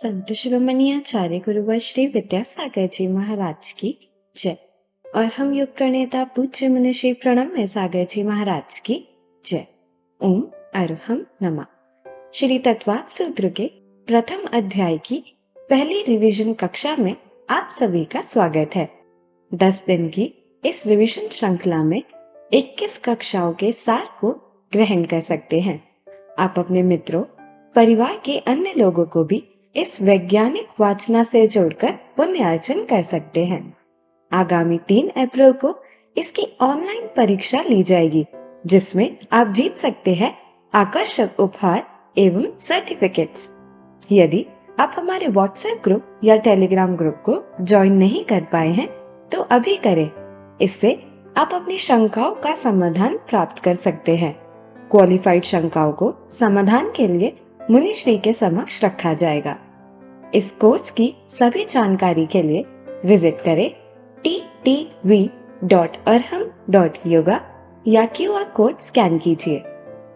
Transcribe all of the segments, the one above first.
संत शिरोमणि आचार्य गुरुवर श्री विद्यासागर जी महाराज की जय। और हम योग प्रणेता पूज्य मुनि श्री प्रणम्य सागर जी महाराज की जय। ओम अरहम नमः। श्री तत्वार्थ सूत्र के प्रथम अध्याय की पहली रिवीजन कक्षा में आप सभी का स्वागत है। 10 दिन की इस रिवीजन श्रृंखला में 21 कक्षाओं के सार को ग्रहण कर सकते हैं। आप अपने मित्रों, परिवार के अन्य लोगों को भी इस वैज्ञानिक वाचना से जोड़कर पुण्य अर्जन कर सकते हैं। आगामी 3 अप्रैल को इसकी ऑनलाइन परीक्षा ली जाएगी, जिसमें आप जीत सकते हैं आकर्षक उपहार एवं सर्टिफिकेट्स। यदि आप हमारे व्हाट्सएप ग्रुप या टेलीग्राम ग्रुप को ज्वाइन नहीं कर पाए हैं तो अभी करें। इससे आप अपनी शंकाओं का समाधान प्राप्त कर सकते हैं। क्वालिफाइड शंकाओं को समाधान के लिए मुनिश्री के समक्ष रखा जाएगा। इस कोर्स की सभी जानकारी के लिए विजिट करें ttv.arham.yoga या QR कोड स्कैन कीजिए।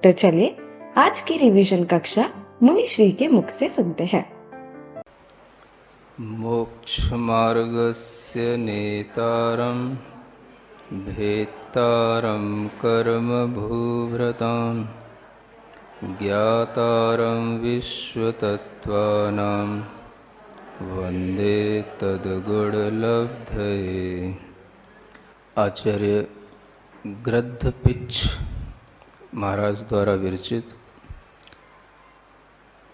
तो चलिए आज की रिवीजन कक्षा मुनिश्री के मुख से सुनते हैं। मोक्ष मार्गस्य नेतारं भेत्तारं कर्म भूभृतां ज्ञातारं विश्वतत्त्वानां वंदे तद्गुणलब्धये। आचार्य गृद्धपिच्छ महाराज द्वारा विरचित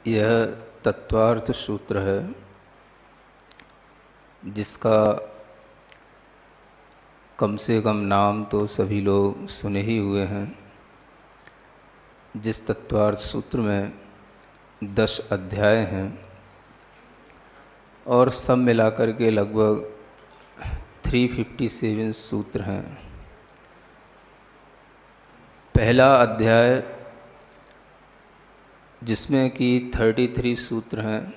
यह तत्वार्थ सूत्र है, जिसका कम से कम नाम तो सभी लोग सुने ही हुए हैं। जिस तत्वार्थ सूत्र में 10 अध्याय हैं और सब मिलाकर के लगभग 357 सूत्र हैं। पहला अध्याय जिसमें कि 33 सूत्र हैं,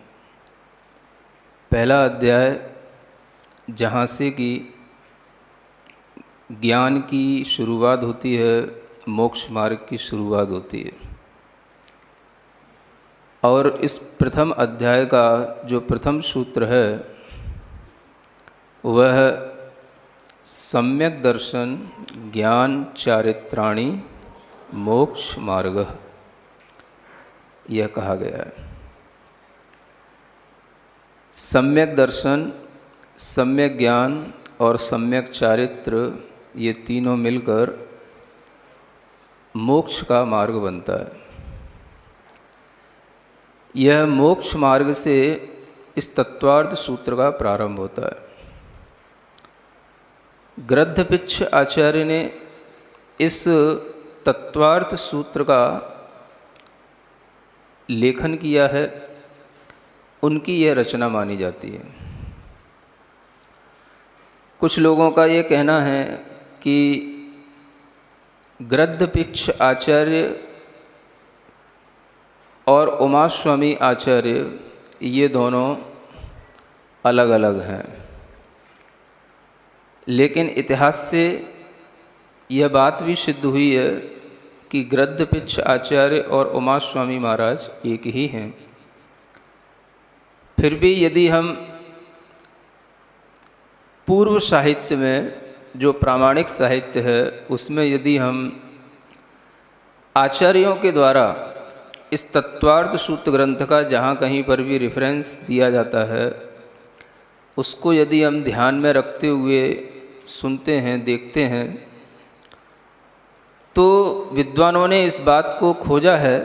पहला अध्याय जहाँ से कि ज्ञान की शुरुआत होती है, मोक्ष मार्ग की शुरुआत होती है। और इस प्रथम अध्याय का जो प्रथम सूत्र है वह सम्यक दर्शन ज्ञान चारित्राणि मोक्ष मार्ग यह कहा गया है। सम्यक दर्शन, सम्यक ज्ञान और सम्यक चारित्र ये तीनों मिलकर मोक्ष का मार्ग बनता है। यह मोक्ष मार्ग से इस तत्वार्थ सूत्र का प्रारंभ होता है। गृद्धपिच्छ आचार्य ने इस तत्वार्थ सूत्र का लेखन किया है, उनकी यह रचना मानी जाती है। कुछ लोगों का ये कहना है कि गृद्धपिच्छ आचार्य और उमास्वामी आचार्य ये दोनों अलग अलग हैं, लेकिन इतिहास से यह बात भी सिद्ध हुई है कि गृद्धपिच्छ आचार्य और उमास्वामी महाराज एक ही हैं। फिर भी यदि हम पूर्व साहित्य में, जो प्रामाणिक साहित्य है, उसमें यदि हम आचार्यों के द्वारा इस तत्वार्थ सूत्र ग्रंथ का जहाँ कहीं पर भी रेफरेंस दिया जाता है, उसको यदि हम ध्यान में रखते हुए सुनते हैं, देखते हैं, तो विद्वानों ने इस बात को खोजा है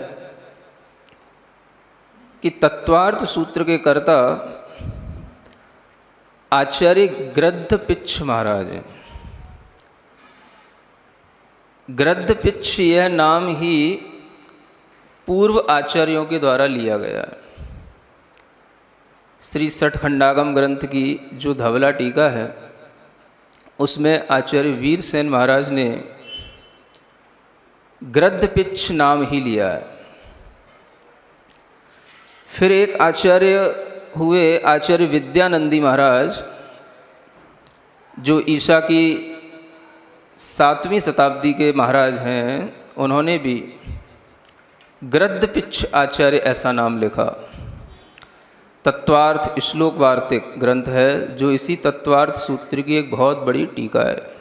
कि तत्वार्थ सूत्र के कर्ता आचार्य गृद्धपिच्छ महाराज हैं। गृद्धपिच्छ यह नाम ही पूर्व आचार्यों के द्वारा लिया गया है। श्री सठखंडागम ग्रंथ की जो धवला टीका है, उसमें आचार्य वीरसेन महाराज ने गृद्धपिच्छ नाम ही लिया है। फिर एक आचार्य हुए आचार्य विद्यानंदी महाराज, जो ईसा की 7वीं शताब्दी के महाराज हैं, उन्होंने भी गृद्धपिच्छ आचार्य ऐसा नाम लिखा। तत्वार्थ श्लोक वार्तिक ग्रंथ है, जो इसी तत्वार्थ सूत्र की एक बहुत बड़ी टीका है।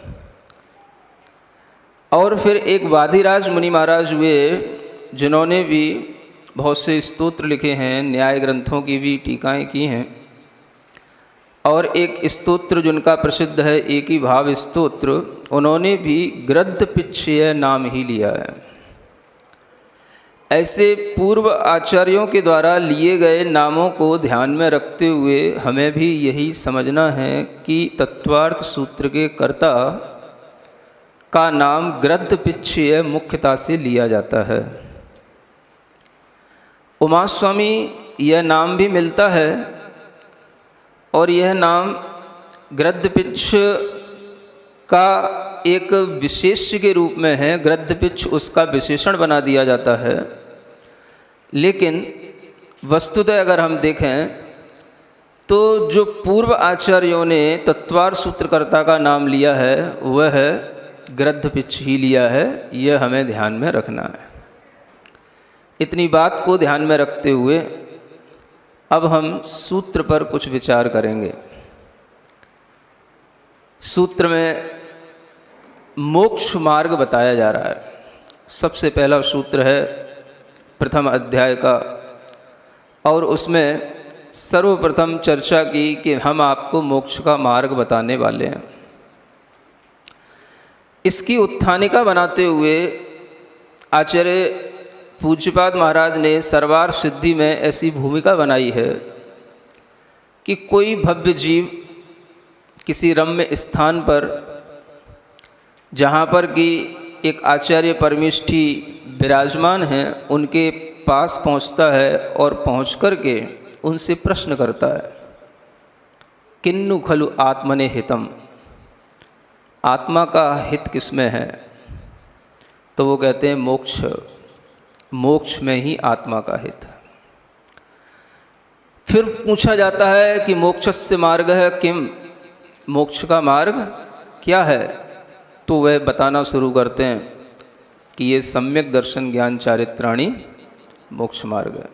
और फिर एक वादिराज मुनि महाराज हुए, जिन्होंने भी बहुत से स्तोत्र लिखे हैं, न्याय ग्रंथों की भी टीकाएं की हैं। और एक स्तोत्र जिनका प्रसिद्ध है, एक ही भाव स्तोत्र, उन्होंने भी गृद्धपिच्छय नाम ही लिया है। ऐसे पूर्व आचार्यों के द्वारा लिए गए नामों को ध्यान में रखते हुए हमें भी यही समझना है कि तत्वार्थ सूत्र के कर्ता का नाम गृद्धपिच्छय मुख्यता से लिया जाता है। उमा स्वामी यह नाम भी मिलता है, और यह नाम गृद्धपिच्छ का एक विशेष्य के रूप में है। गृद्धपिच्छ उसका विशेषण बना दिया जाता है। लेकिन वस्तुतः अगर हम देखें तो जो पूर्व आचार्यों ने तत्वार्थ सूत्रकर्ता का नाम लिया है वह है गृद्धपिच्छ ही लिया है। यह हमें ध्यान में रखना है। इतनी बात को ध्यान में रखते हुए अब हम सूत्र पर कुछ विचार करेंगे। सूत्र में मोक्ष मार्ग बताया जा रहा है। सबसे पहला सूत्र है प्रथम अध्याय का, और उसमें सर्वप्रथम चर्चा की कि हम आपको मोक्ष का मार्ग बताने वाले हैं। इसकी उत्थानिका बनाते हुए आचार्य पूज्यपाद महाराज ने सर्वार्थ सिद्धि में ऐसी भूमिका बनाई है कि कोई भव्य जीव किसी रम्य स्थान पर, जहाँ पर कि एक आचार्य परमेष्ठी विराजमान हैं, उनके पास पहुँचता है और पहुँच कर के उनसे प्रश्न करता है, किन्नु खलु आत्मने हितम, आत्मा का हित किसमें है? तो वो कहते हैं मोक्ष, मोक्ष में ही आत्मा का हित है। फिर पूछा जाता है कि मोक्षस्य मार्ग है किम, मोक्ष का मार्ग क्या है? तो वह बताना शुरू करते हैं कि ये सम्यक दर्शन ज्ञान चारित्राणी मोक्ष मार्ग है।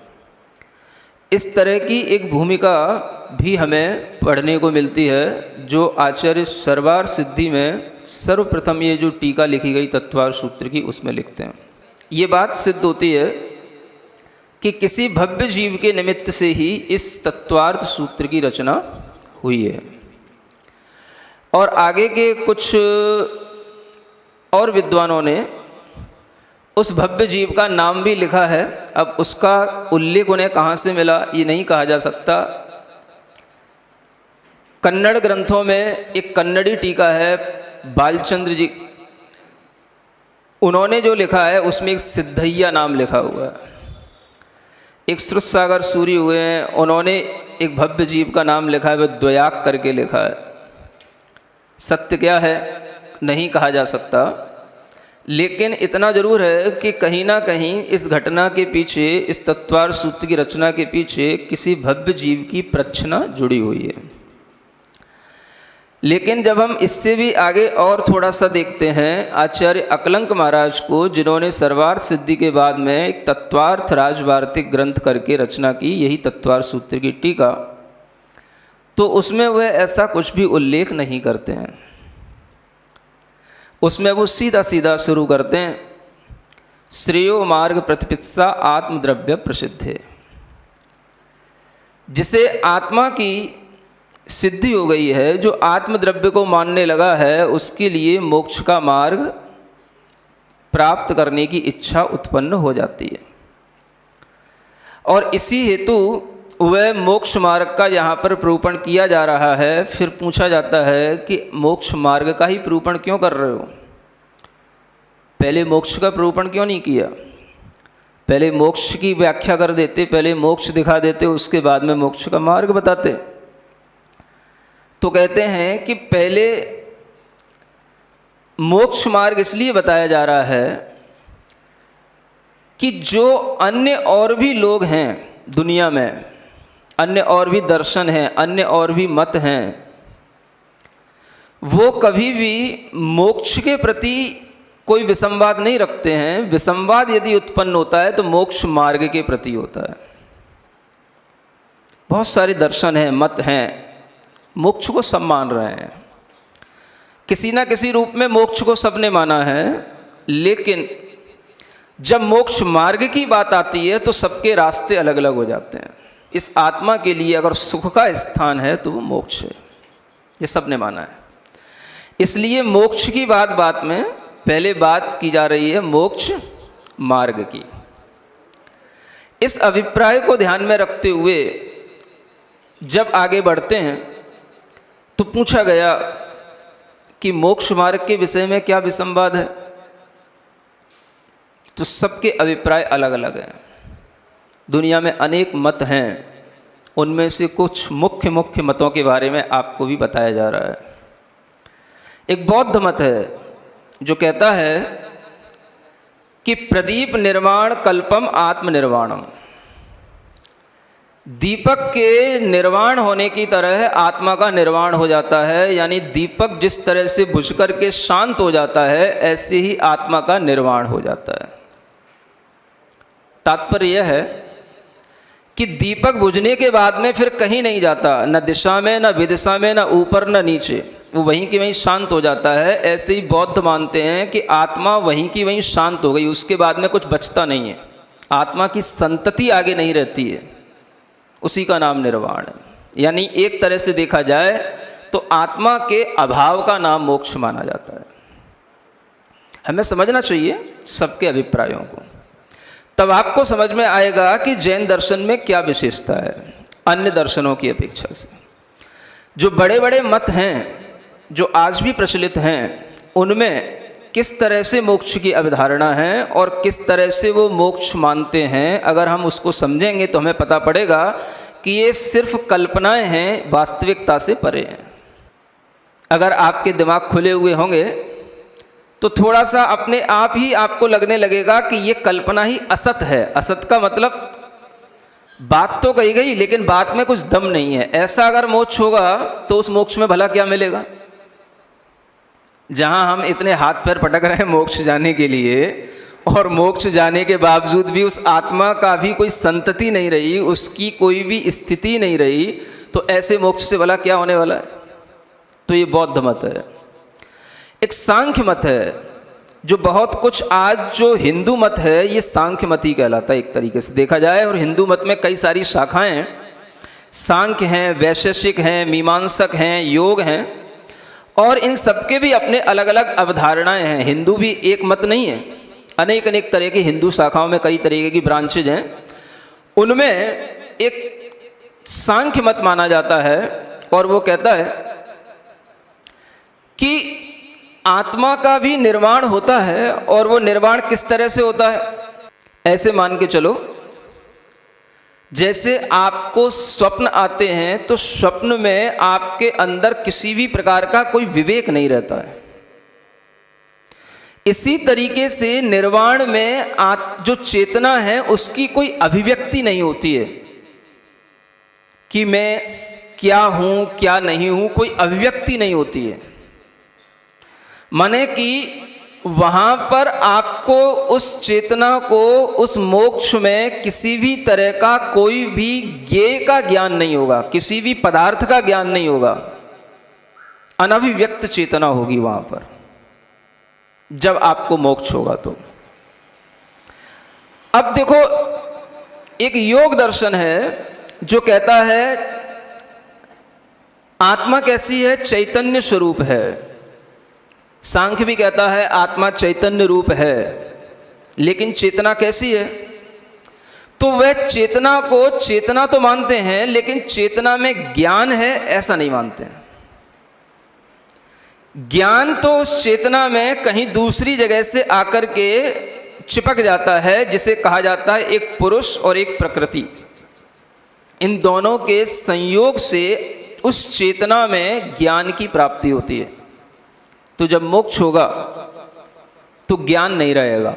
इस तरह की एक भूमिका भी हमें पढ़ने को मिलती है, जो आचार्य सर्वार्थ सिद्धि में सर्वप्रथम ये जो टीका लिखी गई तत्वार्थ सूत्र की, उसमें लिखते हैं। ये बात सिद्ध होती है कि किसी भव्य जीव के निमित्त से ही इस तत्वार्थ सूत्र की रचना हुई है। और आगे के कुछ और विद्वानों ने उस भव्य जीव का नाम भी लिखा है। अब उसका उल्लेख उन्हें कहाँ से मिला ये नहीं कहा जा सकता। कन्नड़ ग्रंथों में एक कन्नड़ी टीका है बालचंद्र जी, उन्होंने जो लिखा है उसमें एक सिद्धैया नाम लिखा हुआ है। एक श्रुतसागर सूरी हुए हैं, उन्होंने एक भव्य जीव का नाम लिखा है, वह द्वयाक करके लिखा है। सत्य क्या है नहीं कहा जा सकता, लेकिन इतना जरूर है कि कहीं ना कहीं इस घटना के पीछे, इस तत्वार्थ सूत्र की रचना के पीछे किसी भव्य जीव की प्रच्छना जुड़ी हुई है। लेकिन जब हम इससे भी आगे और थोड़ा सा देखते हैं आचार्य अकलंक महाराज को, जिन्होंने सर्वार्थ सिद्धि के बाद में एक तत्वार्थ राजवार्तिक ग्रंथ करके रचना की, यही तत्वार्थ सूत्र की टीका, तो उसमें वह ऐसा कुछ भी उल्लेख नहीं करते हैं। उसमें वो सीधा सीधा शुरू करते हैं, श्रेयो मार्ग प्रतिपित्सा आत्मद्रव्य प्रसिद्ध है। जिसे आत्मा की सिद्धि हो गई है, जो आत्मद्रव्य को मानने लगा है, उसके लिए मोक्ष का मार्ग प्राप्त करने की इच्छा उत्पन्न हो जाती है। और इसी हेतु वह मोक्ष मार्ग का यहाँ पर प्रूपण किया जा रहा है। फिर पूछा जाता है कि मोक्ष मार्ग का ही प्रूपण क्यों कर रहे हो? पहले मोक्ष का प्रूपण क्यों नहीं किया? पहले मोक्ष की व्याख्या कर देते, पहले मोक्ष दिखा देते, उसके बाद में मोक्ष का मार्ग बताते। तो कहते हैं कि पहले मोक्ष मार्ग इसलिए बताया जा रहा है कि जो अन्य और भी लोग हैं दुनिया में, अन्य और भी दर्शन हैं, अन्य और भी मत हैं, वो कभी भी मोक्ष के प्रति कोई विसंवाद नहीं रखते हैं। विसंवाद यदि उत्पन्न होता है तो मोक्ष मार्ग के प्रति होता है। बहुत सारे दर्शन हैं, मत हैं, मोक्ष को सब मान रहे हैं। किसी ना किसी रूप में मोक्ष को सबने माना है, लेकिन जब मोक्ष मार्ग की बात आती है तो सबके रास्ते अलग अलग हो जाते हैं। इस आत्मा के लिए अगर सुख का स्थान है तो वो मोक्ष है, ये सबने माना है। इसलिए मोक्ष की बात में पहले बात की जा रही है मोक्ष मार्ग की। इस अभिप्राय को ध्यान में रखते हुए जब आगे बढ़ते हैं तो पूछा गया कि मोक्ष मार्ग के विषय में क्या विसंवाद है। तो सबके अभिप्राय अलग अलग हैं। दुनिया में अनेक मत हैं, उनमें से कुछ मुख्य मतों के बारे में आपको भी बताया जा रहा है। एक बौद्ध मत है जो कहता है कि प्रदीप निर्वाण कल्पम आत्मनिर्वाणम। दीपक के निर्वाण होने की तरह आत्मा का निर्वाण हो जाता है, यानी दीपक जिस तरह से बुझ करके शांत हो जाता है ऐसे ही आत्मा का निर्वाण हो जाता है। तात्पर्य यह है कि दीपक बुझने के बाद में फिर कहीं नहीं जाता, न दिशा में, न विदिशा में, न ऊपर न नीचे, वो वहीं की वहीं शांत हो जाता है। ऐसे ही बौद्ध मानते हैं कि आत्मा वहीं की वहीं शांत हो गई, उसके बाद में कुछ बचता नहीं है, आत्मा की संतति आगे नहीं रहती है, उसी का नाम निर्वाण है। यानी एक तरह से देखा जाए तो आत्मा के अभाव का नाम मोक्ष माना जाता है। हमें समझना चाहिए सबके अभिप्रायों को, तब आपको समझ में आएगा कि जैन दर्शन में क्या विशेषता है अन्य दर्शनों की अपेक्षा से। जो बड़े बड़े मत हैं जो आज भी प्रचलित हैं, उनमें किस तरह से मोक्ष की अवधारणा है और किस तरह से वो मोक्ष मानते हैं, अगर हम उसको समझेंगे तो हमें पता पड़ेगा कि ये सिर्फ कल्पनाएं हैं, वास्तविकता से परे हैं। अगर आपके दिमाग खुले हुए होंगे तो थोड़ा सा अपने आप ही आपको लगने लगेगा कि ये कल्पना ही असत है। असत का मतलब बात तो कही गई लेकिन बात में कुछ दम नहीं है। ऐसा अगर मोक्ष होगा तो उस मोक्ष में भला क्या मिलेगा? जहां हम इतने हाथ पैर पटक रहे हैं मोक्ष जाने के लिए, और मोक्ष जाने के बावजूद भी उस आत्मा का भी कोई संतति नहीं रही, उसकी कोई भी स्थिति नहीं रही, तो ऐसे मोक्ष से भला क्या होने वाला है? तो ये बौद्ध मत है। एक सांख्य मत है जो बहुत कुछ आज जो हिंदू मत है ये सांख्य मत ही कहलाता है एक तरीके से देखा जाए। और हिंदू मत में कई सारी शाखाएं, सांख्य हैं, वैशेषिक हैं, मीमांसक हैं, योग हैं, और इन सबके भी अपने अलग अलग अवधारणाएं हैं। हिंदू भी एक मत नहीं है, अनेक अनेक तरह की हिंदू शाखाओं में कई तरीके की ब्रांचेज हैं। उनमें एक सांख्य मत माना जाता है और वो कहता है कि आत्मा का भी निर्वाण होता है, और वो निर्वाण किस तरह से होता है? ऐसे मान के चलो जैसे आपको स्वप्न आते हैं तो स्वप्न में आपके अंदर किसी भी प्रकार का कोई विवेक नहीं रहता है। इसी तरीके से निर्वाण में जो चेतना है उसकी कोई अभिव्यक्ति नहीं होती है कि मैं क्या हूं क्या नहीं हूं, कोई अभिव्यक्ति नहीं होती है। माने कि वहां पर आपको उस चेतना को उस मोक्ष में किसी भी तरह का कोई भी ज्ञेय का ज्ञान नहीं होगा, किसी भी पदार्थ का ज्ञान नहीं होगा, अनभिव्यक्त चेतना होगी वहां पर जब आपको मोक्ष होगा। तो अब देखो, एक योग दर्शन है जो कहता है आत्मा कैसी है? चैतन्य स्वरूप है। सांख्य भी कहता है आत्मा चैतन्य रूप है, लेकिन चेतना कैसी है? तो वह चेतना को चेतना तो मानते हैं, लेकिन चेतना में ज्ञान है ऐसा नहीं मानते हैं। ज्ञान तो उस चेतना में कहीं दूसरी जगह से आकर के चिपक जाता है, जिसे कहा जाता है एक पुरुष और एक प्रकृति। इन दोनों के संयोग से उस चेतना में ज्ञान की प्राप्ति होती है। तो जब मोक्ष होगा तो ज्ञान नहीं रहेगा,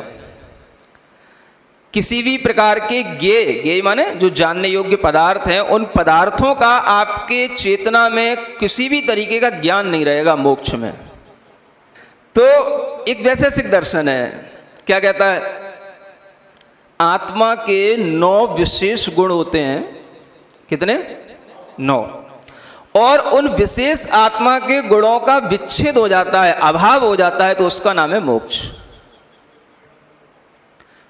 किसी भी प्रकार के ज्ञेय माने जो जानने योग्य पदार्थ हैं, उन पदार्थों का आपके चेतना में किसी भी तरीके का ज्ञान नहीं रहेगा मोक्ष में। तो एक वैशेषिक दर्शन है, क्या कहता है? आत्मा के 9 विशेष गुण होते हैं कितने? 9। और उन विशेष आत्मा के गुणों का विच्छेद हो जाता है, अभाव हो जाता है, तो उसका नाम है मोक्ष।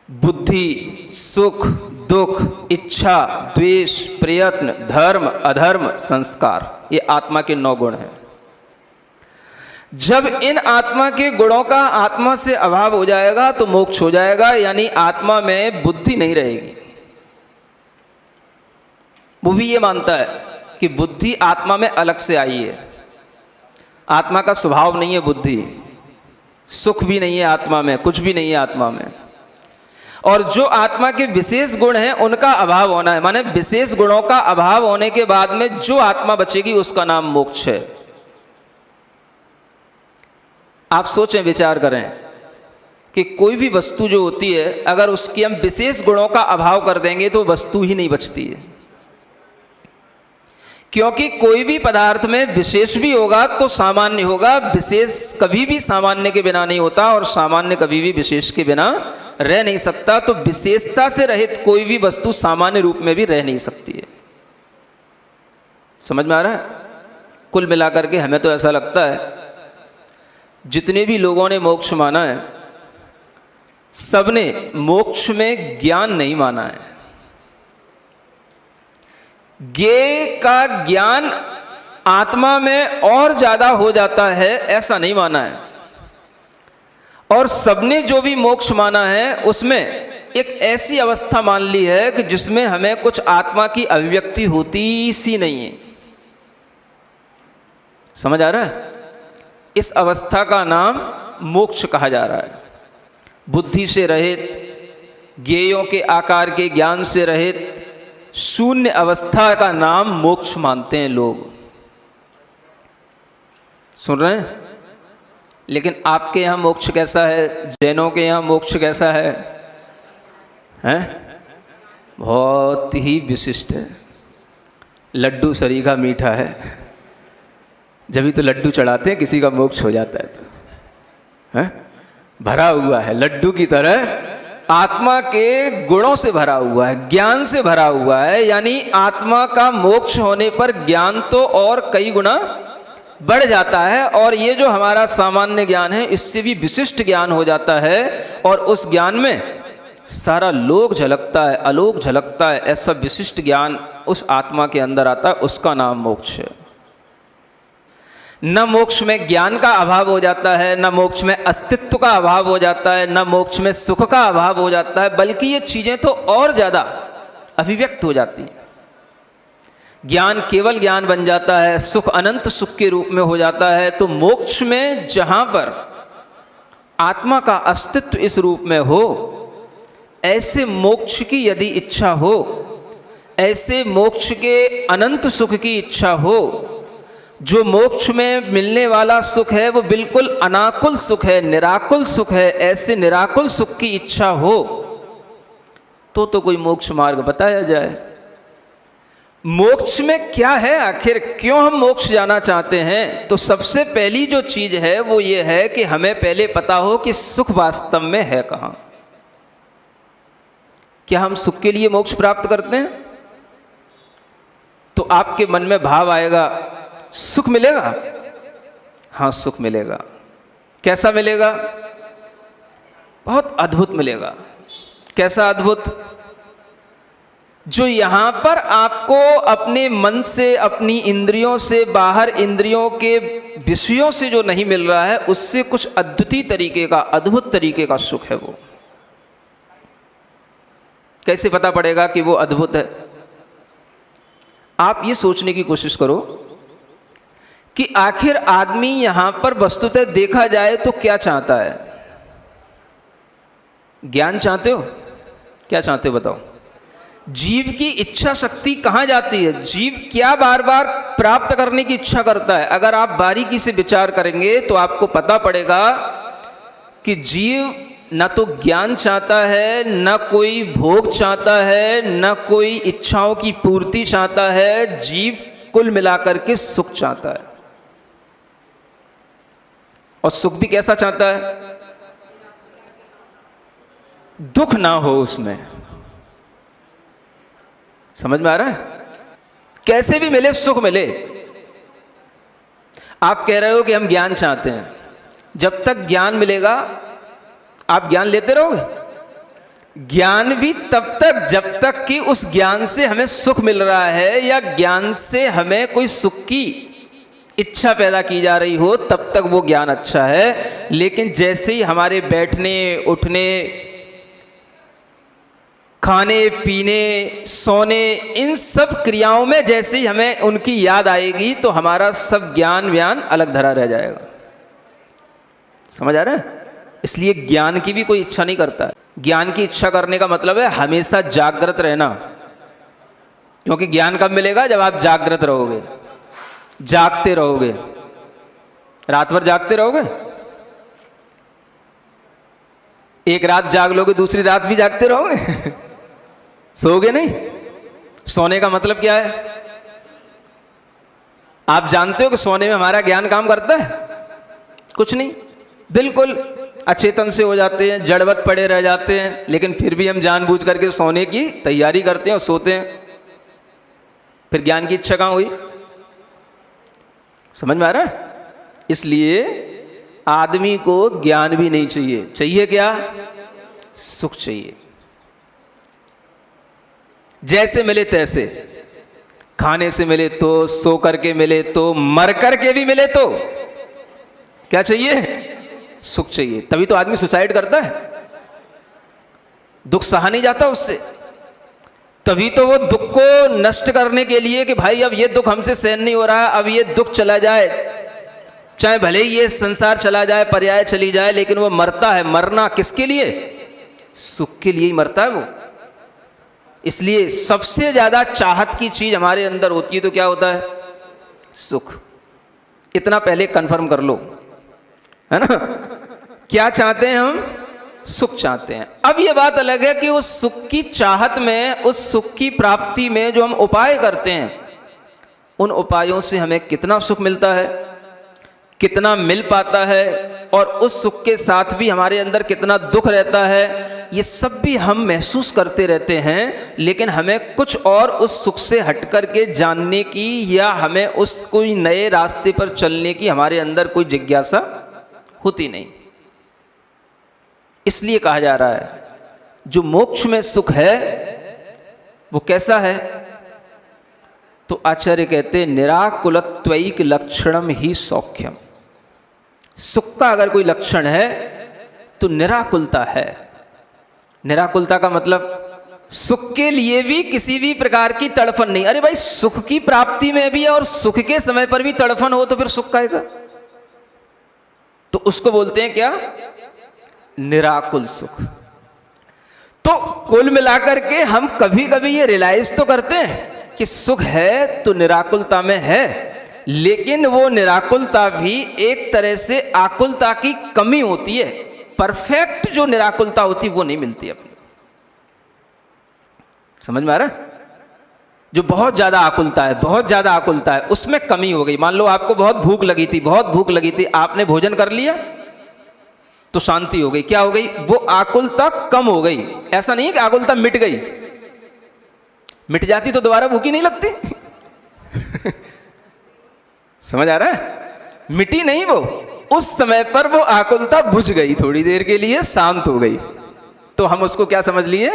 बुद्धि, सुख, दुख, इच्छा, द्वेष, प्रयत्न, धर्म, अधर्म, संस्कार, ये आत्मा के 9 गुण हैं। जब इन आत्मा के गुणों का आत्मा से अभाव हो जाएगा तो मोक्ष हो जाएगा, यानी आत्मा में बुद्धि नहीं रहेगी। वो भी ये मानता है कि बुद्धि आत्मा में अलग से आई है, आत्मा का स्वभाव नहीं है बुद्धि, सुख भी नहीं है आत्मा में, कुछ भी नहीं है आत्मा में। और जो आत्मा के विशेष गुण हैं उनका अभाव होना है, माने विशेष गुणों का अभाव होने के बाद में जो आत्मा बचेगी उसका नाम मोक्ष है। आप सोचें, विचार करें कि कोई भी वस्तु जो होती है, अगर उसकी हम विशेष गुणों का अभाव कर देंगे तो वस्तु ही नहीं बचती है। क्योंकि कोई भी पदार्थ में विशेष भी होगा तो सामान्य होगा, विशेष कभी भी सामान्य के बिना नहीं होता और सामान्य कभी भी विशेष के बिना रह नहीं सकता। तो विशेषता से रहित कोई भी वस्तु सामान्य रूप में भी रह नहीं सकती है। समझ में आ रहा है? कुल मिलाकर के हमें तो ऐसा लगता है जितने भी लोगों ने मोक्ष माना है, सबने मोक्ष में ज्ञान नहीं माना है। ज्ञेय का ज्ञान आत्मा में और ज्यादा हो जाता है, ऐसा नहीं माना है। और सबने जो भी मोक्ष माना है उसमें एक ऐसी अवस्था मान ली है कि जिसमें हमें कुछ आत्मा की अभिव्यक्ति होती सी नहीं है। समझ आ रहा है? इस अवस्था का नाम मोक्ष कहा जा रहा है। बुद्धि से रहित, ज्ञेयों के आकार के ज्ञान से रहित शून्य अवस्था का नाम मोक्ष मानते हैं लोग। सुन रहे हैं? लेकिन आपके यहाँ मोक्ष कैसा है? जैनों के यहाँ मोक्ष कैसा है? हैं? बहुत ही विशिष्ट है। लड्डू सरीखा मीठा है, जब भी तो लड्डू चढ़ाते हैं, किसी का मोक्ष हो जाता है तो है? भरा हुआ है लड्डू की तरह, आत्मा के गुणों से भरा हुआ है, ज्ञान से भरा हुआ है। यानी आत्मा का मोक्ष होने पर ज्ञान तो और कई गुना बढ़ जाता है, और ये जो हमारा सामान्य ज्ञान है इससे भी विशिष्ट ज्ञान हो जाता है, और उस ज्ञान में सारा लोक झलकता है, अलोक झलकता है। ऐसा विशिष्ट ज्ञान उस आत्मा के अंदर आता है, उसका नाम मोक्ष है। न मोक्ष में ज्ञान का अभाव हो जाता है, न मोक्ष में अस्तित्व का अभाव हो जाता है, न मोक्ष में सुख का अभाव हो जाता है, बल्कि ये चीजें तो और ज्यादा अभिव्यक्त हो जाती हैं। ज्ञान केवल ज्ञान बन जाता है, सुख अनंत सुख के रूप में हो जाता है। तो मोक्ष में जहां पर आत्मा का अस्तित्व इस रूप में हो, ऐसे मोक्ष की यदि इच्छा हो, ऐसे मोक्ष के अनंत सुख की इच्छा हो, जो मोक्ष में मिलने वाला सुख है वो बिल्कुल अनाकुल सुख है, निराकुल सुख है, ऐसे निराकुल सुख की इच्छा हो तो कोई मोक्ष मार्ग बताया जाए। मोक्ष में क्या है आखिर, क्यों हम मोक्ष जाना चाहते हैं? तो सबसे पहली जो चीज है वो ये है कि हमें पहले पता हो कि सुख वास्तव में है कहां। क्या हम सुख के लिए मोक्ष प्राप्त करते हैं? तो आपके मन में भाव आएगा, सुख मिलेगा? हाँ, सुख मिलेगा। कैसा मिलेगा? बहुत अद्भुत मिलेगा। कैसा अद्भुत? जो यहां पर आपको अपने मन से, अपनी इंद्रियों से, बाहर इंद्रियों के विषयों से जो नहीं मिल रहा है, उससे कुछ अद्वितीय तरीके का, अद्भुत तरीके का सुख है वो। कैसे पता पड़ेगा कि वो अद्भुत है? आप ये सोचने की कोशिश करो कि आखिर आदमी यहां पर वस्तुतः देखा जाए तो क्या चाहता है? ज्ञान चाहते हो? क्या चाहते हो बताओ? जीव की इच्छा शक्ति कहां जाती है? जीव क्या बार बार प्राप्त करने की इच्छा करता है? अगर आप बारीकी से विचार करेंगे तो आपको पता पड़ेगा कि जीव न तो ज्ञान चाहता है, न कोई भोग चाहता है, न कोई इच्छाओं की पूर्ति चाहता है। जीव कुल मिलाकर के सुख चाहता है। और सुख भी कैसा चाहता है? दुख ना हो उसमें। समझ में आ रहा है? कैसे भी मिले सुख मिले। आप कह रहे हो कि हम ज्ञान चाहते हैं, जब तक ज्ञान मिलेगा आप ज्ञान लेते रहोगे। ज्ञान भी तब तक जब तक कि उस ज्ञान से हमें सुख मिल रहा है या ज्ञान से हमें कोई सुख की इच्छा पैदा की जा रही हो, तब तक वो ज्ञान अच्छा है। लेकिन जैसे ही हमारे बैठने उठने, खाने पीने, सोने, इन सब क्रियाओं में जैसे ही हमें उनकी याद आएगी तो हमारा सब ज्ञान व्यान अलग धरा रह जाएगा। समझ आ रहा है? इसलिए ज्ञान की भी कोई इच्छा नहीं करता। ज्ञान की इच्छा करने का मतलब है हमेशा जागृत रहना, क्योंकि ज्ञान कब मिलेगा? जब आप जागृत रहोगे, जागते रहोगे। रात भर जागते रहोगे, एक रात जाग लोगे, दूसरी रात भी जागते रहोगे सोओगे नहीं। सोने का मतलब क्या है? आप जानते हो कि सोने में हमारा ज्ञान काम करता है? कुछ नहीं, बिल्कुल अचेतन से हो जाते हैं, जड़वत पड़े रह जाते हैं, लेकिन फिर भी हम जानबूझ करके सोने की तैयारी करते हैं और सोते हैं। फिर ज्ञान की इच्छा कहां हुई? समझ में आ रहा है? इसलिए आदमी को ज्ञान भी नहीं चाहिए। चाहिए क्या? सुख चाहिए। जैसे मिले तैसे, खाने से मिले तो, सो करके मिले तो, मर करके भी मिले तो क्या चाहिए? सुख चाहिए। तभी तो आदमी सुसाइड करता है, दुख सहा नहीं जाता उससे। तभी तो वो दुख को नष्ट करने के लिए कि भाई अब ये दुख हमसे सहन नहीं हो रहा, अब ये दुख चला जाए, चाहे भले ही ये संसार चला जाए, पर्याय चली जाए, लेकिन वो मरता है। मरना किसके लिए? सुख के लिए ही मरता है वो। इसलिए सबसे ज्यादा चाहत की चीज हमारे अंदर होती है तो क्या होता है? सुख। इतना पहले कंफर्म कर लो, है ना? क्या चाहते हैं हम? सुख चाहते हैं। अब ये बात अलग है कि उस सुख की चाहत में, उस सुख की प्राप्ति में जो हम उपाय करते हैं, उन उपायों से हमें कितना सुख मिलता है, कितना मिल पाता है, और उस सुख के साथ भी हमारे अंदर कितना दुख रहता है, ये सब भी हम महसूस करते रहते हैं। लेकिन हमें कुछ और उस सुख से हट करके जानने की या हमें उस कोई नए रास्ते पर चलने की हमारे अंदर कोई जिज्ञासा होती नहीं। इसलिए कहा जा रहा है जो मोक्ष में सुख है वो कैसा है? तो आचार्य कहते हैं निराकुलत्वैक लक्षणम ही सौख्यम। सुख का अगर कोई लक्षण है तो निराकुलता है। निराकुलता का मतलब सुख के लिए भी किसी भी प्रकार की तड़फन नहीं। अरे भाई, सुख की प्राप्ति में भी और सुख के समय पर भी तड़फन हो तो फिर सुख काहेगा? तो उसको बोलते हैं क्या? निराकुल सुख। तो कुल मिलाकर के हम कभी कभी ये रियलाइज तो करते हैं कि सुख है तो निराकुलता में है, लेकिन वो निराकुलता भी एक तरह से आकुलता की कमी होती है। परफेक्ट जो निराकुलता होती वो नहीं मिलती अपनी। समझ में आ रहा है? जो बहुत ज्यादा आकुलता है, बहुत ज्यादा आकुलता है, उसमें कमी हो गई। मान लो आपको बहुत भूख लगी थी, बहुत भूख लगी थी, आपने भोजन कर लिया तो शांति हो गई। क्या हो गई? वो आकुलता कम हो गई। ऐसा नहीं है कि आकुलता मिट गई। मिट जाती तो दोबारा भूखी नहीं लगती समझ आ रहा है? मिटी नहीं वो, उस समय पर वो आकुलता बुझ गई, थोड़ी देर के लिए शांत हो गई, तो हम उसको क्या समझ लिए?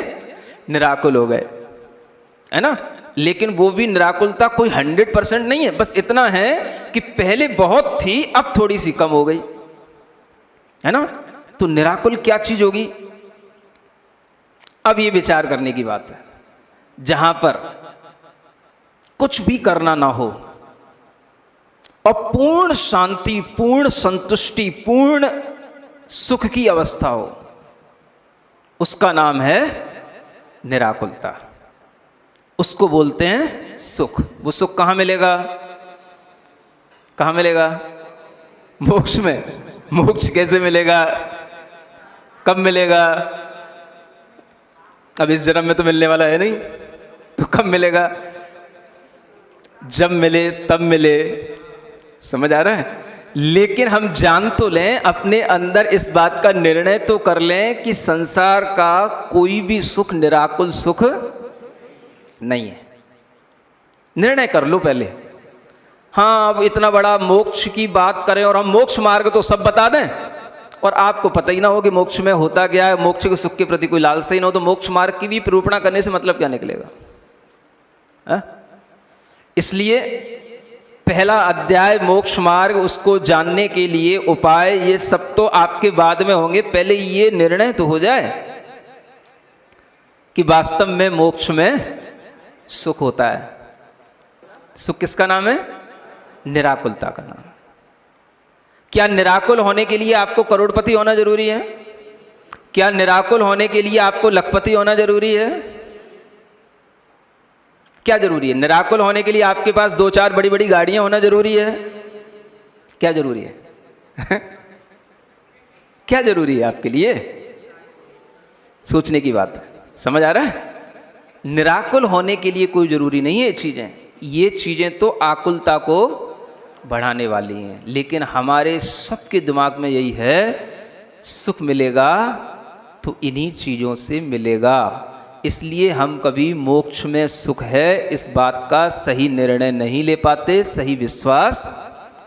निराकुल हो गए, है ना? लेकिन वो भी निराकुलता कोई 100% नहीं है। बस इतना है कि पहले बहुत थी, अब थोड़ी सी कम हो गई, है ना? तो निराकुल क्या चीज होगी? अब ये विचार करने की बात है। जहां पर कुछ भी करना ना हो और पूर्ण शांति, पूर्ण संतुष्टि, पूर्ण सुख की अवस्था हो, उसका नाम है निराकुलता। उसको बोलते हैं सुख। वो सुख कहां मिलेगा? कहां मिलेगा? मोक्ष में। मोक्ष कैसे मिलेगा? कब मिलेगा? अब इस जन्म में तो मिलने वाला है नहीं, तो कब मिलेगा? जब मिले तब मिले। समझ आ रहा है? लेकिन हम जान तो लें, अपने अंदर इस बात का निर्णय तो कर लें कि संसार का कोई भी सुख निराकुल सुख नहीं है। निर्णय कर लो पहले। हाँ, अब इतना बड़ा मोक्ष की बात करें और हम मोक्ष मार्ग तो सब बता दें और आपको पता ही ना हो कि मोक्ष में होता क्या है, मोक्ष के सुख के प्रति कोई लालसा ही ना हो, तो मोक्ष मार्ग की भी निरूपणा करने से मतलब क्या निकलेगा? इसलिए पहला अध्याय मोक्ष मार्ग, उसको जानने के लिए उपाय ये सब तो आपके बाद में होंगे। पहले ये निर्णय तो हो जाए कि वास्तव में मोक्ष में सुख होता है। सुख किसका नाम है? निराकुलता का नाम। क्या निराकुल होने के लिए आपको करोड़पति होना जरूरी है? क्या निराकुल होने के लिए आपको लखपति होना जरूरी है? क्या जरूरी है? निराकुल होने के लिए आपके पास 2-4 बड़ी बड़ी गाड़ियां होना जरूरी है? क्या जरूरी है? क्या जरूरी है आपके लिए? सोचने की बात है। समझ आ रहा है? निराकुल होने के लिए कोई जरूरी नहीं है चीजें। ये चीजें तो आकुलता को बढ़ाने वाली हैं, लेकिन हमारे सबके दिमाग में यही है, सुख मिलेगा तो इन्हीं चीजों से मिलेगा। इसलिए हम कभी मोक्ष में सुख है इस बात का सही निर्णय नहीं ले पाते, सही विश्वास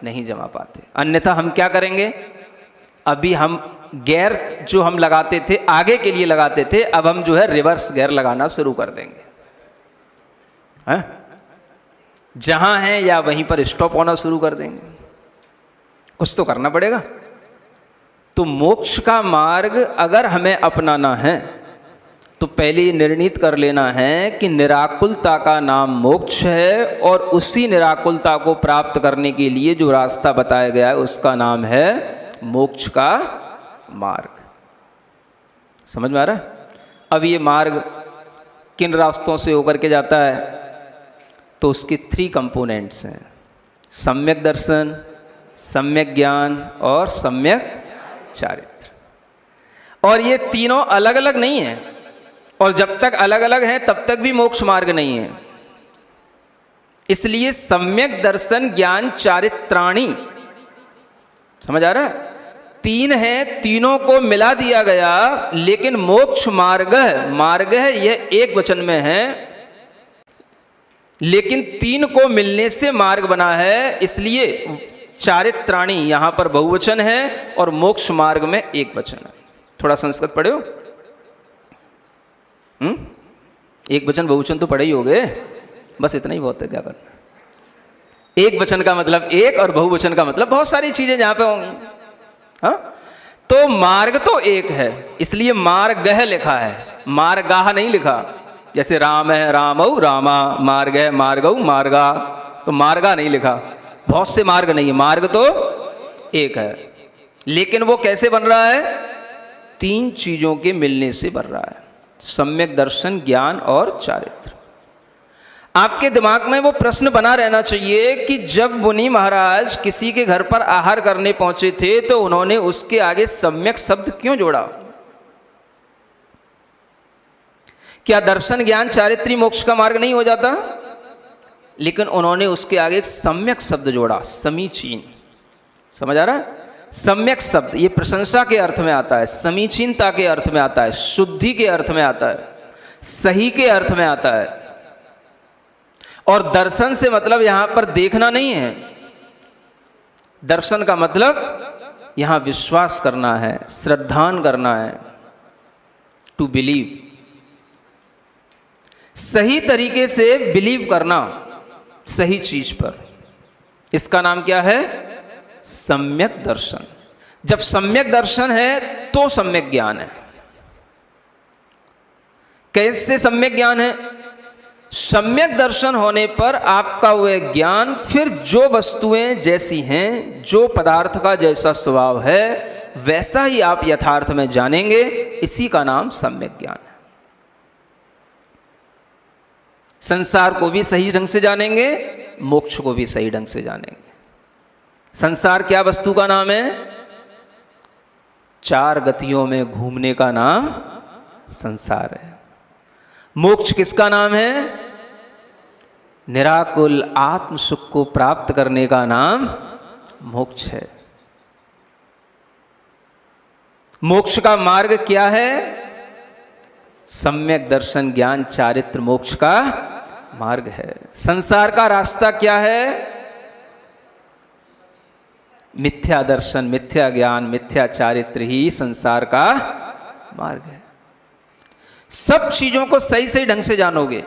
नहीं जमा पाते। अन्यथा हम क्या करेंगे? अभी हम गेयर जो हम लगाते थे, आगे के लिए लगाते थे, अब हम जो है रिवर्स गेयर लगाना शुरू कर देंगे। हैं? जहां हैं या वहीं पर स्टॉप होना शुरू कर देंगे। कुछ तो करना पड़ेगा। तो मोक्ष का मार्ग अगर हमें अपनाना है तो पहले ये निर्णित कर लेना है कि निराकुलता का नाम मोक्ष है, और उसी निराकुलता को प्राप्त करने के लिए जो रास्ता बताया गया है उसका नाम है मोक्ष का मार्ग। समझ में आ रहा है? अब ये मार्ग किन रास्तों से होकर के जाता है? तो उसके 3 कंपोनेंट्स हैं: सम्यक दर्शन, सम्यक ज्ञान और सम्यक चारित्र। और ये तीनों अलग अलग नहीं हैं, और जब तक अलग अलग हैं तब तक भी मोक्ष मार्ग नहीं है। इसलिए सम्यक दर्शन ज्ञान चारित्राणि, समझ आ रहा है? 3 हैं, तीनों को मिला दिया गया, लेकिन मोक्ष मार्ग है यह एक वचन में है, लेकिन 3 को मिलने से मार्ग बना है। इसलिए चारित्राणि यहां पर बहुवचन है और मोक्ष मार्ग में एक वचन है। थोड़ा संस्कृत पढ़े हो? एक वचन बहुवचन तो पढ़े ही होगे, बस इतना ही बहुत है। क्या करना? एक वचन का मतलब एक और बहुवचन का मतलब बहुत सारी चीजें जहां पे होंगी। हाँ, तो मार्ग तो एक है, इसलिए मार्गः लिखा है, मार्गाः नहीं लिखा। जैसे राम है रामौ रामा, मार्ग है मार्गौ मार्गा, तो मार्गा नहीं लिखा। बहुत से मार्ग नहीं है, मार्ग तो एक है। लेकिन वो कैसे बन रहा है? 3 चीजों के मिलने से बन रहा है: सम्यक दर्शन, ज्ञान और चारित्र। आपके दिमाग में वो प्रश्न बना रहना चाहिए कि जब मुनि महाराज किसी के घर पर आहार करने पहुंचे थे तो उन्होंने उसके आगे सम्यक शब्द क्यों जोड़ा? क्या दर्शन ज्ञान चारित्री मोक्ष का मार्ग नहीं हो जाता? लेकिन उन्होंने उसके आगे एक सम्यक शब्द जोड़ा, समीचीन। समझ आ रहा है? सम्यक शब्द ये प्रशंसा के अर्थ में आता है, समीचीनता के अर्थ में आता है, शुद्धि के अर्थ में आता है, सही के अर्थ में आता है। और दर्शन से मतलब यहां पर देखना नहीं है, दर्शन का मतलब यहां विश्वास करना है, श्रद्धान करना है, टू बिलीव। सही तरीके से बिलीव करना सही चीज पर, इसका नाम क्या है? सम्यक दर्शन। जब सम्यक दर्शन है तो सम्यक ज्ञान है। कैसे सम्यक ज्ञान है? सम्यक दर्शन होने पर आपका वह ज्ञान फिर जो वस्तुएं जैसी हैं, जो पदार्थ का जैसा स्वभाव है, वैसा ही आप यथार्थ में जानेंगे। इसी का नाम सम्यक ज्ञान है। संसार को भी सही ढंग से जानेंगे, मोक्ष को भी सही ढंग से जानेंगे। संसार क्या वस्तु का नाम है? 4 गतियों में घूमने का नाम संसार है। मोक्ष किसका नाम है? निराकुल आत्म सुख को प्राप्त करने का नाम मोक्ष है। मोक्ष का मार्ग क्या है? सम्यक दर्शन ज्ञान चारित्र मोक्ष का मार्ग है। संसार का रास्ता क्या है? मिथ्या दर्शन, मिथ्या ज्ञान, मिथ्या चारित्र ही संसार का मार्ग है। सब चीजों को सही सही ढंग से जानोगे।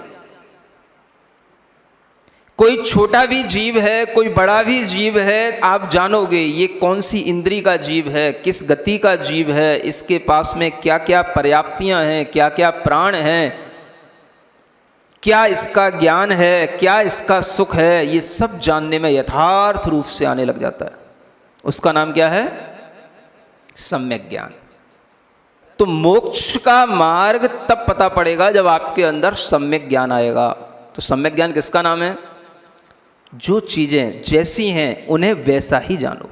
कोई छोटा भी जीव है, कोई बड़ा भी जीव है, आप जानोगे ये कौन सी इंद्री का जीव है, किस गति का जीव है, इसके पास में क्या क्या पर्याप्तियां हैं, क्या क्या प्राण हैं, क्या इसका ज्ञान है, क्या इसका सुख है, ये सब जानने में यथार्थ रूप से आने लग जाता है। उसका नाम क्या है? सम्यक ज्ञान। तो मोक्ष का मार्ग तब पता पड़ेगा जब आपके अंदर सम्यक ज्ञान आएगा। तो सम्यक ज्ञान किसका नाम है? जो चीजें जैसी हैं उन्हें वैसा ही जानो।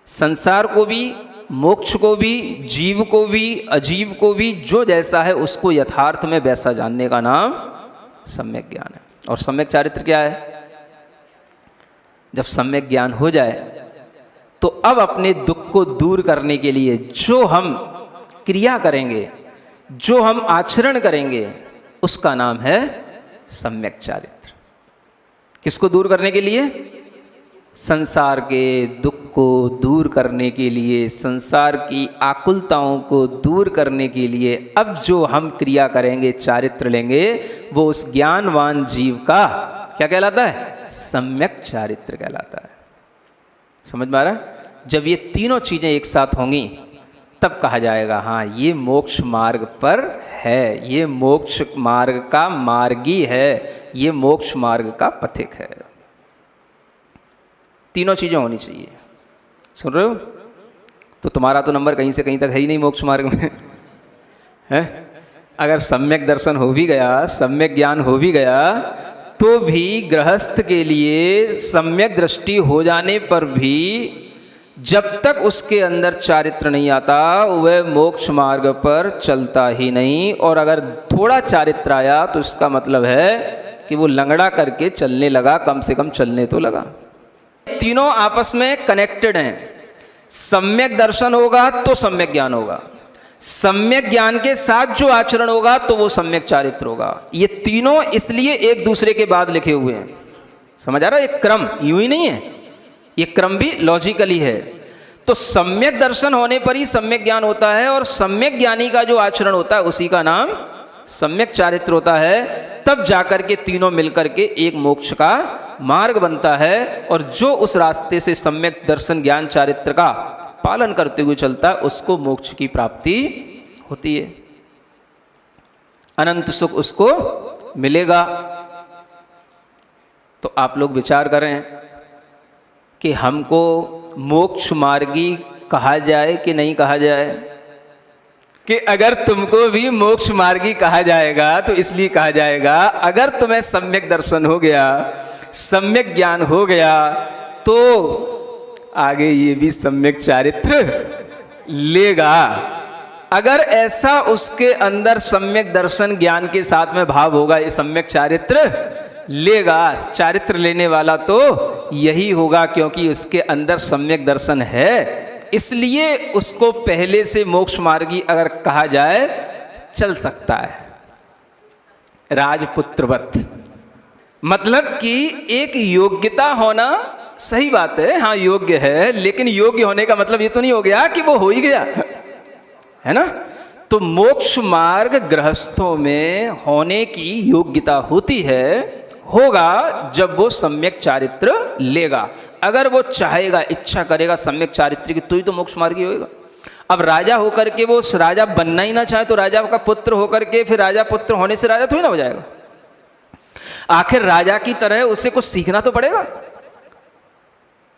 संसार को भी, मोक्ष को भी, जीव को भी, अजीव को भी, जो जैसा है उसको यथार्थ में वैसा जानने का नाम सम्यक ज्ञान है। और सम्यक चारित्र क्या है? जब सम्यक ज्ञान हो जाए तो अब अपने दुख को दूर करने के लिए जो हम क्रिया करेंगे, जो हम आचरण करेंगे, उसका नाम है सम्यक चारित्र। किसको दूर करने के लिए? संसार के दुख को दूर करने के लिए, संसार की आकुलताओं को दूर करने के लिए अब जो हम क्रिया करेंगे, चारित्र लेंगे, वो उस ज्ञानवान जीव का क्या कहलाता है? सम्यक चारित्र कहलाता है। समझ में आ रहा है? जब ये तीनों चीजें एक साथ होंगी तब कहा जाएगा हाँ ये मोक्ष मार्ग पर है, ये मोक्ष मार्ग का मार्गी है, ये मोक्ष मार्ग का पथिक है। तीनों चीजें होनी चाहिए। सुन रहे हो? तो तुम्हारा तो नंबर कहीं से कहीं तक है ही नहीं मोक्ष मार्ग में है। अगर सम्यक दर्शन हो भी गया, सम्यक ज्ञान हो भी गया, तो भी गृहस्थ के लिए सम्यक दृष्टि हो जाने पर भी जब तक उसके अंदर चारित्र नहीं आता वह मोक्ष मार्ग पर चलता ही नहीं। और अगर थोड़ा चारित्र आया तो इसका मतलब है कि वो लंगड़ा करके चलने लगा, कम से कम चलने तो लगा। तीनों आपस में कनेक्टेड हैं। सम्यक दर्शन होगा तो सम्यक ज्ञान होगा, सम्यक ज्ञान के साथ जो आचरण होगा तो वो सम्यक चारित्र होगा। ये तीनों इसलिए एक दूसरे के बाद लिखे हुए हैं। समझ आ रहा है? एक क्रम यूं ही नहीं है, ये क्रम भी लॉजिकली है। तो सम्यक दर्शन होने पर ही सम्यक ज्ञान होता है, और सम्यक ज्ञानी का जो आचरण होता है उसी का नाम सम्यक चारित्र होता है। तब जाकर के तीनों मिलकर के एक मोक्ष का मार्ग बनता है। और जो उस रास्ते से सम्यक दर्शन ज्ञान चारित्र का पालन करते हुए चलता है उसको मोक्ष की प्राप्ति होती है, अनंत सुख उसको मिलेगा। तो आप लोग विचार करें कि हमको मोक्ष मार्गी कहा जाए कि नहीं कहा जाए। कि अगर तुमको भी मोक्ष मार्गी कहा जाएगा तो इसलिए कहा जाएगा अगर तुम्हें सम्यक दर्शन हो गया, सम्यक ज्ञान हो गया, तो आगे ये भी सम्यक चारित्र लेगा। अगर ऐसा उसके अंदर सम्यक दर्शन ज्ञान के साथ में भाव होगा, ये सम्यक चारित्र लेगा। चारित्र लेने वाला तो यही होगा क्योंकि उसके अंदर सम्यक दर्शन है, इसलिए उसको पहले से मोक्ष मार्गी अगर कहा जाए चल सकता है। राजपुत्रवत मतलब कि एक योग्यता होना सही बात है, हाँ योग्य है, लेकिन योग्य होने का मतलब ये तो नहीं हो गया कि वो हो ही गया, है ना। तो मोक्ष मार्ग गृहस्थों में होने की योग्यता होती है, होगा जब वो सम्यक चारित्र लेगा। अगर वो चाहेगा, इच्छा करेगा सम्यक चारित्र की, तो ही तो मोक्ष मार्गी होगा। अब राजा होकर के वो राजा बनना ही ना चाहे तो राजा का पुत्र होकर के फिर राजा पुत्र होने से राजा थोड़ी ना हो जाएगा। आखिर राजा की तरह उसे कुछ सीखना तो पड़ेगा,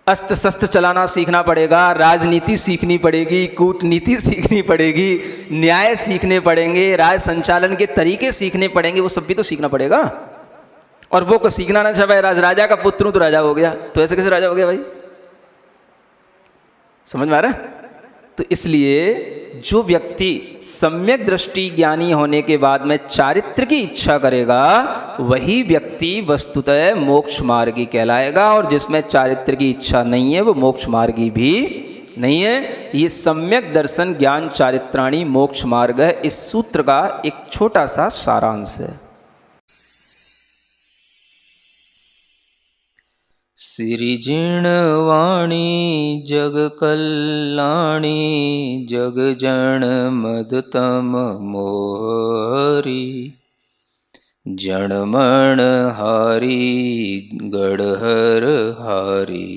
अस्त्र शस्त्र चलाना सीखना पड़ेगा, राजनीति सीखनी पड़ेगी, कूटनीति सीखनी पड़ेगी, न्याय सीखने पड़ेंगे, राज संचालन के तरीके सीखने पड़ेंगे, वो सब भी तो सीखना पड़ेगा। और वो को सीखना ना चाहे, राजा का पुत्र हूं तो राजा हो गया, तो ऐसे कैसे राजा हो गया भाई? समझ में आ रहा है? तो इसलिए जो व्यक्ति सम्यक दृष्टि ज्ञानी होने के बाद में चारित्र की इच्छा करेगा वही व्यक्ति वस्तुतः मोक्ष मार्गी कहलाएगा, और जिसमें चारित्र की इच्छा नहीं है वो मोक्ष मार्गी भी नहीं है। ये सम्यक दर्शन ज्ञान चारित्राणी मोक्ष मार्ग है। इस सूत्र का एक छोटा सा सारांश है। सिरिजिणवाणी जग कल्याणी जग जन मदतम मोहरी जनमण हारी गढ़हर हारी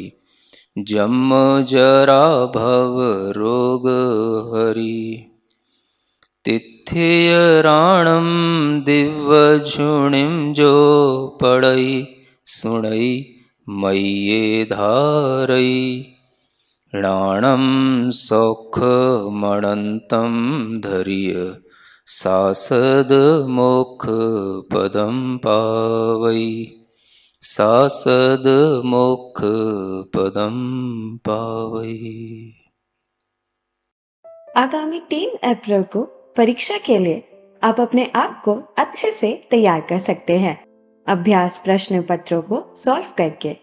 जन्म जरा भव रोग हरि तिथियराणम दिव्यझुणिम जो पढ़ई सुणई मय्ये धारई राणम सौखमणन्तं धर्य सासद मोक्ष पदम पावई सासद मोक्ष पदम पावई। आगामी 3 अप्रैल को परीक्षा के लिए आप अपने आप को अच्छे से तैयार कर सकते हैं। अभ्यास प्रश्न पत्रों को सॉल्व करके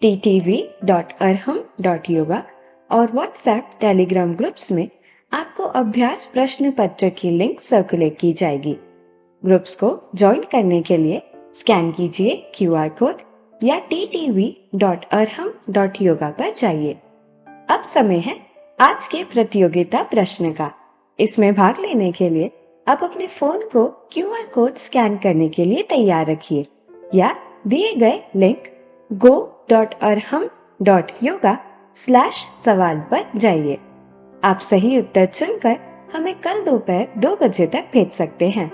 ttv.arham.yoga और व्हाट्सएप टेलीग्राम ग्रुप्स में आपको अभ्यास प्रश्न पत्र की लिंक सर्कुलेट की जाएगी। ग्रुप्स को ज्वाइन करने के लिए स्कैन कीजिए QR कोड या ttv.arham.yoga पर जाइए। अब समय है आज के प्रतियोगिता प्रश्न का। इसमें भाग लेने के लिए आप अपने फोन को QR कोड स्कैन करने के लिए तैयार रखिए या दिए गए लिंक go.arham.yoga/सवाल पर जाइए। आप सही उत्तर चुनकर हमें कल दोपहर 2 बजे तक भेज सकते हैं।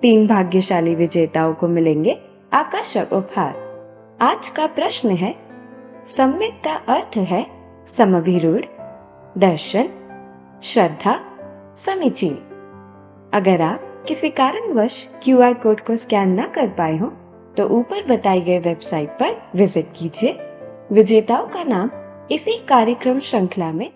3 भाग्यशाली विजेताओं को मिलेंगे आकर्षक उपहार। आज का प्रश्न है, सम्यक का अर्थ है समभिरूढ़, दर्शन, श्रद्धा, समीचीन। अगर आप किसी कारणवश QR कोड को स्कैन न कर पाए हो तो ऊपर बताई गई वेबसाइट पर विजिट कीजिए। विजेताओं का नाम इसी कार्यक्रम श्रृंखला में